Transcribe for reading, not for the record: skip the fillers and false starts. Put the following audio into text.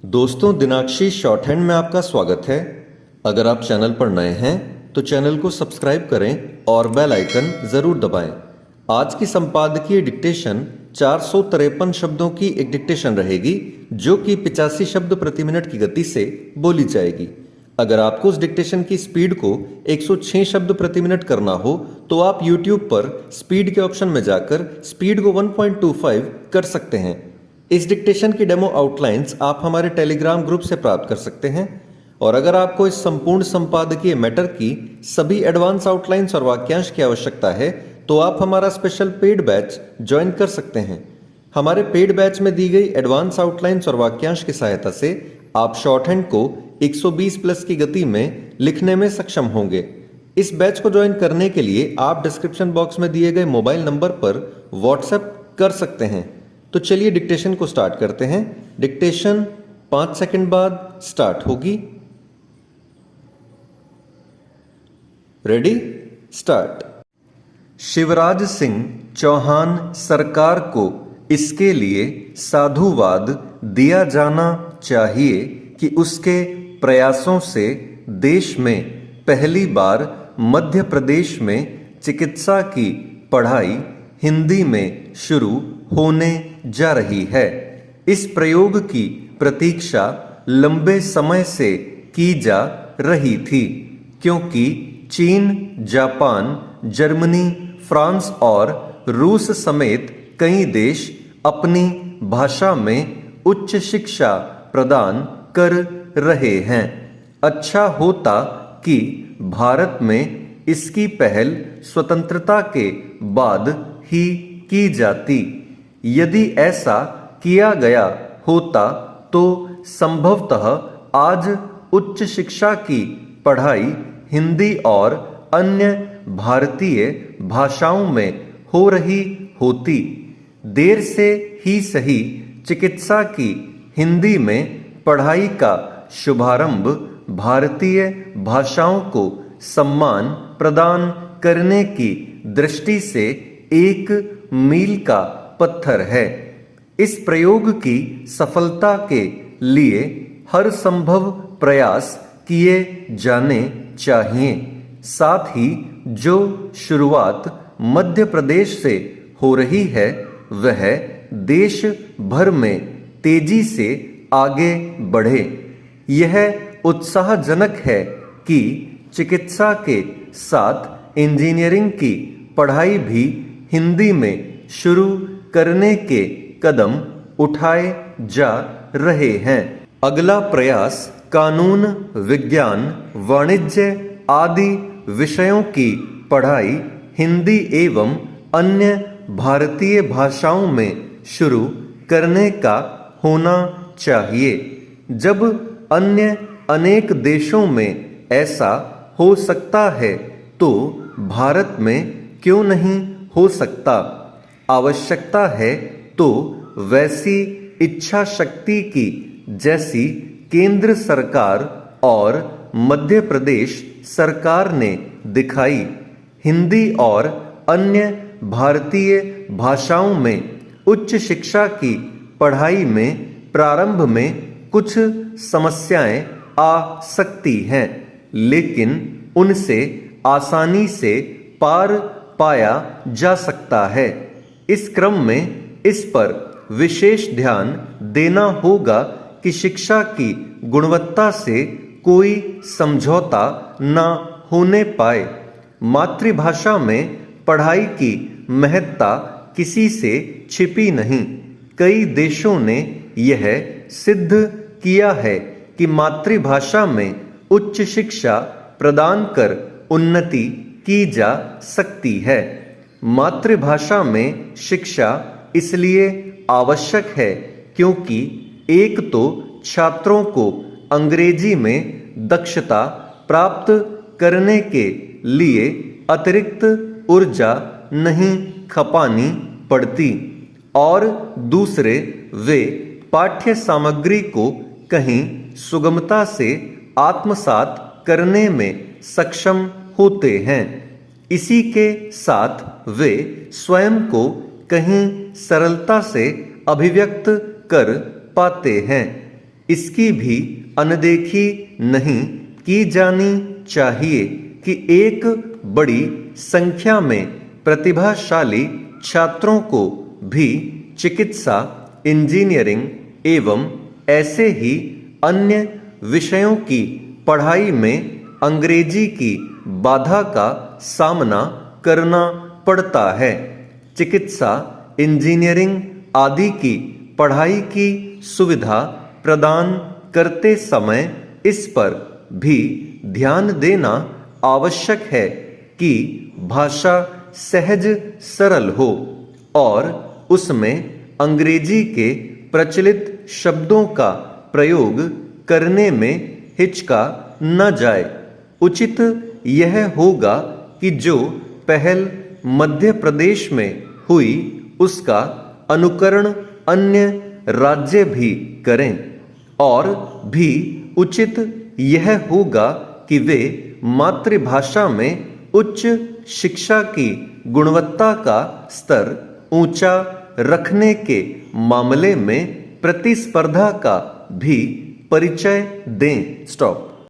दोस्तों, दिनाक्षी short hand में आपका स्वागत है। अगर आप चैनल पर नए हैं तो चैनल को सब्सक्राइब करें और बेल आइकन जरूर दबाएं। आज की संपादकीय डिक्टेशन 453 शब्दों की एक डिक्टेशन रहेगी जो कि 85 शब्द प्रति मिनट की गति से बोली जाएगी। अगर आपको उस डिक्टेशन की स्पीड को 106 शब्द प्रति मिनट करना हो तो आप YouTube पर स्पीड के ऑप्शन में जाकर स्पीड को 1.25 कर सकते हैं। इस डिक्टेशन की डेमो आउटलाइंस आप हमारे टेलीग्राम ग्रुप से प्राप्त कर सकते हैं। और अगर आपको इस संपूर्ण संपादकीय मैटर की सभी एडवांस आउटलाइंस और वाक्यांश की आवश्यकता है तो आप हमारा स्पेशल पेड बैच ज्वाइन कर सकते हैं। हमारे पेड बैच में दी गई एडवांस आउटलाइंस और वाक्यांश की सहायता से आप शॉर्ट हैंड को 120 प्लस की गति में लिखने में सक्षम होंगे। इस बैच को ज्वाइन करने के लिए आप डिस्क्रिप्शन बॉक्स में दिए गए मोबाइल नंबर पर व्हाट्सएप कर सकते हैं। तो चलिए डिक्टेशन को स्टार्ट करते हैं। डिक्टेशन 5 सेकंड बाद स्टार्ट होगी। Ready, start. शिवराज सिंह चौहान सरकार को इसके लिए साधुवाद दिया जाना चाहिए कि उसके प्रयासों से देश में पहली बार मध्य प्रदेश में चिकित्सा की पढ़ाई हिंदी में शुरू होने जा रही है। इस प्रयोग की प्रतीक्षा लंबे समय से की जा रही थी क्योंकि चीन, जापान, जर्मनी, फ्रांस और रूस समेत कई देश अपनी भाषा में उच्च शिक्षा प्रदान कर रहे हैं। अच्छा होता कि भारत में इसकी पहल स्वतंत्रता के बाद ही की जाती। यदि ऐसा किया गया होता तो संभवतः आज उच्च शिक्षा की पढ़ाई हिंदी और अन्य भारतीय भाषाओं में हो रही होती। देर से ही सही चिकित्सा की हिंदी में पढ़ाई का शुभारंभ भारतीय भाषाओं को सम्मान प्रदान करने की दृष्टि से एक मील का पत्थर है। इस प्रयोग की सफलता के लिए हर संभव प्रयास किए जाने चाहिए। साथ ही जो शुरुआत मध्य प्रदेश से हो रही है वह देश भर में तेजी से आगे बढ़े। यह उत्साहजनक है कि चिकित्सा के साथ इंजीनियरिंग की पढ़ाई भी हिंदी में शुरू करने के कदम उठाए जा रहे हैं। अगला प्रयास कानून, विज्ञान, वाणिज्य आदि विषयों की पढ़ाई हिंदी एवं अन्य भारतीय भाषाओं में शुरू करने का होना चाहिए। जब अन्य अनेक देशों में ऐसा हो सकता है तो भारत में क्यों नहीं हो सकता? आवश्यकता है तो वैसी इच्छा शक्ति की जैसी केंद्र सरकार और मध्य प्रदेश सरकार ने दिखाई। हिंदी और अन्य भारतीय भाषाओं में उच्च शिक्षा की पढ़ाई में प्रारंभ में कुछ समस्याएं आ सकती हैं, लेकिन उनसे आसानी से पार पाया जा सकता है। इस क्रम में इस पर विशेष ध्यान देना होगा कि शिक्षा की गुणवत्ता से कोई समझौता न होने पाए। मातृभाषा में पढ़ाई की महत्ता किसी से छिपी नहीं। कई देशों ने यह सिद्ध किया है कि मातृभाषा में उच्च शिक्षा प्रदान कर उन्नति की जा सकती है। मातृभाषा में शिक्षा इसलिए आवश्यक है क्योंकि एक तो छात्रों को अंग्रेजी में दक्षता प्राप्त करने के लिए अतिरिक्त ऊर्जा नहीं खपानी पड़ती और दूसरे वे पाठ्य सामग्री को कहीं सुगमता से आत्मसात करने में सक्षम होते हैं। इसी के साथ वे स्वयं को कहीं सरलता से अभिव्यक्त कर पाते हैं। इसकी भी अनदेखी नहीं की जानी चाहिए कि एक बड़ी संख्या में प्रतिभाशाली छात्रों को भी चिकित्सा, इंजीनियरिंग एवं ऐसे ही अन्य विषयों की पढ़ाई में अंग्रेजी की बाधा का सामना करना पड़ता है। चिकित्सा, इंजीनियरिंग आदि की पढ़ाई की सुविधा प्रदान करते समय इस पर भी ध्यान देना आवश्यक है कि भाषा सहज सरल हो और उसमें अंग्रेजी के प्रचलित शब्दों का प्रयोग करने में हिचका न जाए। उचित यह होगा कि जो पहल मध्य प्रदेश में हुई उसका अनुकरण अन्य राज्य भी करें और भी उचित यह होगा कि वे मातृभाषा में उच्च शिक्षा की गुणवत्ता का स्तर ऊंचा रखने के मामले में प्रतिस्पर्धा का भी परिचय दें। स्टॉप।